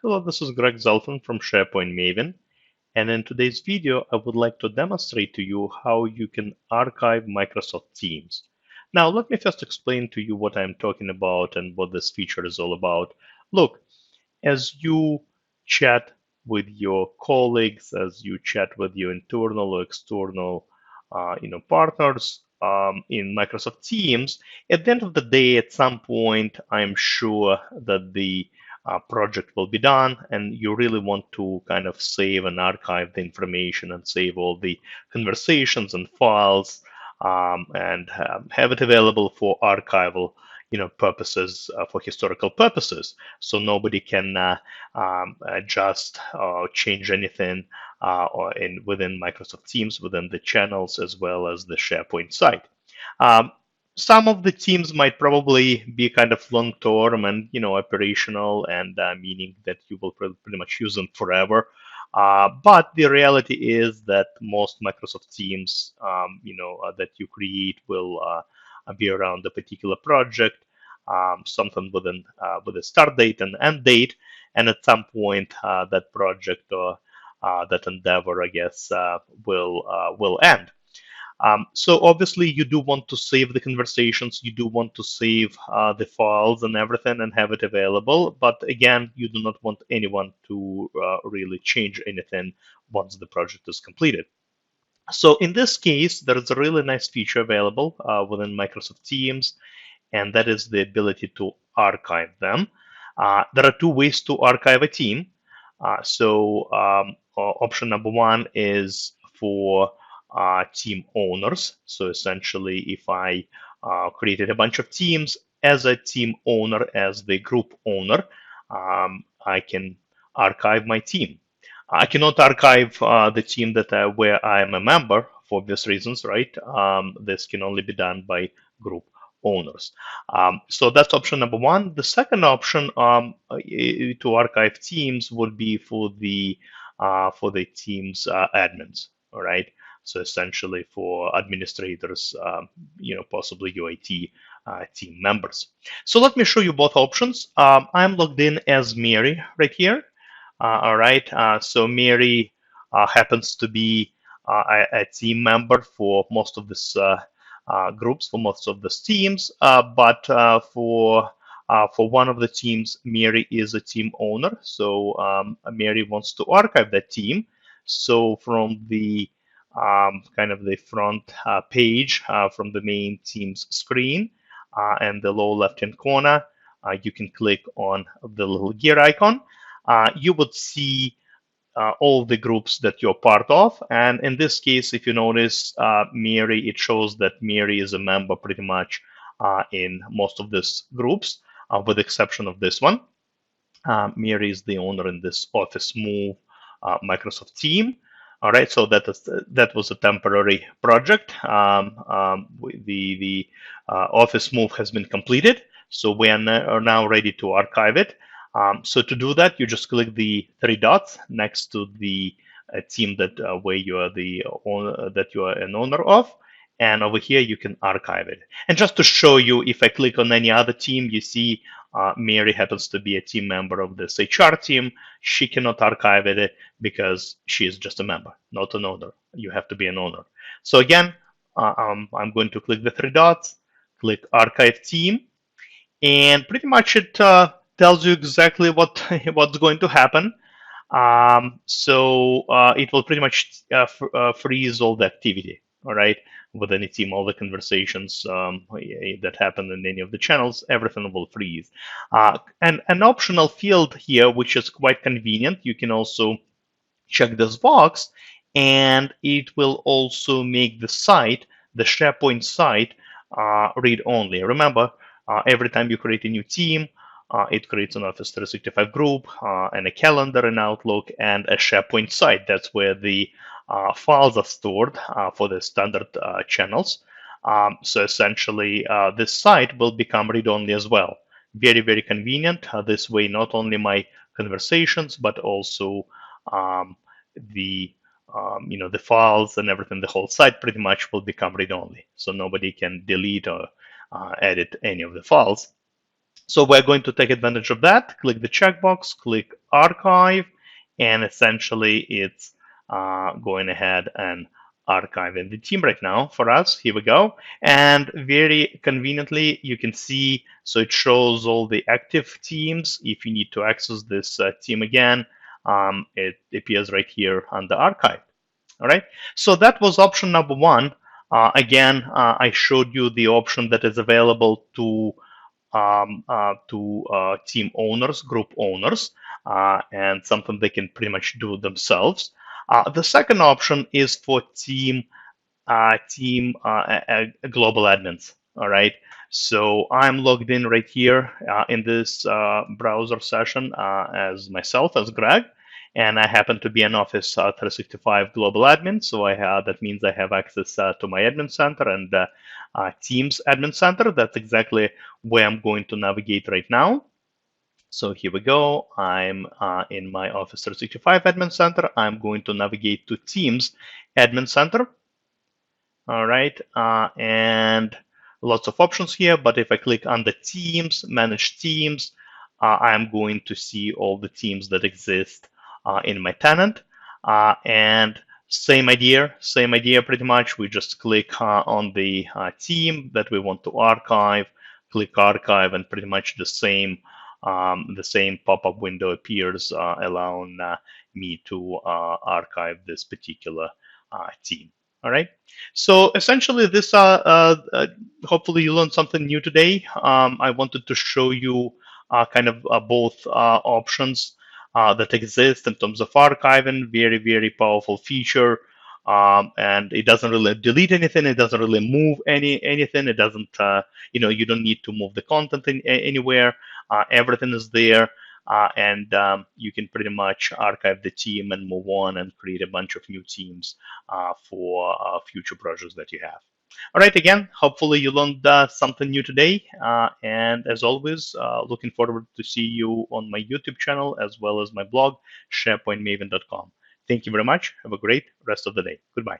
Hello, this is Greg Zelfin from SharePoint Maven, and in today's video, I would like to demonstrate to you how you can archive Microsoft Teams. Now, let me first explain to you what I'm talking about and what this feature is all about. Look, as you chat with your colleagues, as you chat with your internal or external partners in Microsoft Teams, at the end of the day, at some point, I'm sure that the project will be done, and you really want to kind of save and archive the information and save all the conversations and files and have it available for archival purposes, for historical purposes, so nobody can adjust or change anything within Microsoft Teams, within the channels, as well as the SharePoint site. Um, some of the teams might probably be kind of long-term and operational, and meaning that you will pretty much use them forever. But the reality is that most Microsoft Teams, that you create will be around a particular project, something with a start date and end date, and at some point that project or that endeavor, I guess, will end. So obviously you do want to save the conversations, you do want to save the files and everything and have it available, but again, you do not want anyone to really change anything once the project is completed. So in this case, there is a really nice feature available within Microsoft Teams, and that is the ability to archive them. There are two ways to archive a team. Option number one is for team owners. So essentially, if I created a bunch of teams as a team owner, as the group owner, I can archive my team. I cannot archive the team where I am a member for obvious reasons, right? This can only be done by group owners. So that's option number one. The second option to archive teams would be for the team's admins, all right? So essentially for administrators, possibly UIT team members. So let me show you both options. I'm logged in as Mary right here. All right, so Mary happens to be a team member for most of this groups, for most of the teams, but for one of the teams, Mary is a team owner. So Mary wants to archive that team. So from the kind of the front page from the main team's screen and the lower left-hand corner, you can click on the little gear icon. You would see all the groups that you're part of. And in this case, if you notice, Mary, it shows that Mary is a member pretty much in most of these groups, with the exception of this one. Mary is the owner in this Office Move Microsoft team. All right, so that was a temporary project. The Office Move has been completed, so we are now ready to archive it. So to do that, you just click the three dots next to the team where you are an owner of, and over here you can archive it. And just to show you, if I click on any other team, you see Mary happens to be a team member of this HR team. She cannot archive it because she is just a member, not an owner. You have to be an owner. So again, I'm going to click the three dots, click Archive Team, and pretty much it tells you exactly what's going to happen. It will pretty much freeze all the activity, all right, within a team, all the conversations that happen in any of the channels, everything will freeze. And an optional field here, which is quite convenient, you can also check this box, and it will also make the site, the SharePoint site, read-only. Remember, every time you create a new team, it creates an Office 365 group and a calendar in Outlook and a SharePoint site. That's where the files are stored for the standard channels. So essentially, this site will become read-only as well. Very, very convenient. This way, not only my conversations, but also the files and everything, the whole site pretty much will become read-only. So nobody can delete or edit any of the files. So we're going to take advantage of that. Click the checkbox, click archive, and essentially it's going ahead and archiving the team right now for us. Here we go. And very conveniently, you can see, so it shows all the active teams. If you need to access this team again, it appears right here on the archive. All right. So that was option number one. Again, I showed you the option that is available to team owners, group owners, and something they can pretty much do themselves. The second option is for global admins. All right. So I'm logged in right here in this browser session as myself, as Greg, and I happen to be an Office 365 global admin. So that means I have access to my admin center and Teams admin center. That's exactly where I'm going to navigate right now. So here we go. I'm in my Office 365 admin center. I'm going to navigate to Teams admin center. All right, and lots of options here, but if I click on the teams, manage teams, I'm going to see all the teams that exist in my tenant. And same idea pretty much. We just click on the team that we want to archive, click archive, and pretty much the same pop-up window appears, allowing me to archive this particular team. All right. So essentially, this hopefully you learned something new today. I wanted to show you kind of both options that exist in terms of archiving. Very, very powerful feature. And it doesn't really delete anything. It doesn't really move anything. It doesn't, you don't need to move the content anywhere. Everything is there. And you can pretty much archive the team and move on and create a bunch of new teams for future projects that you have. All right, again, hopefully you learned something new today. And as always, looking forward to see you on my YouTube channel as well as my blog, SharePointMaven.com. Thank you very much. Have a great rest of the day. Goodbye.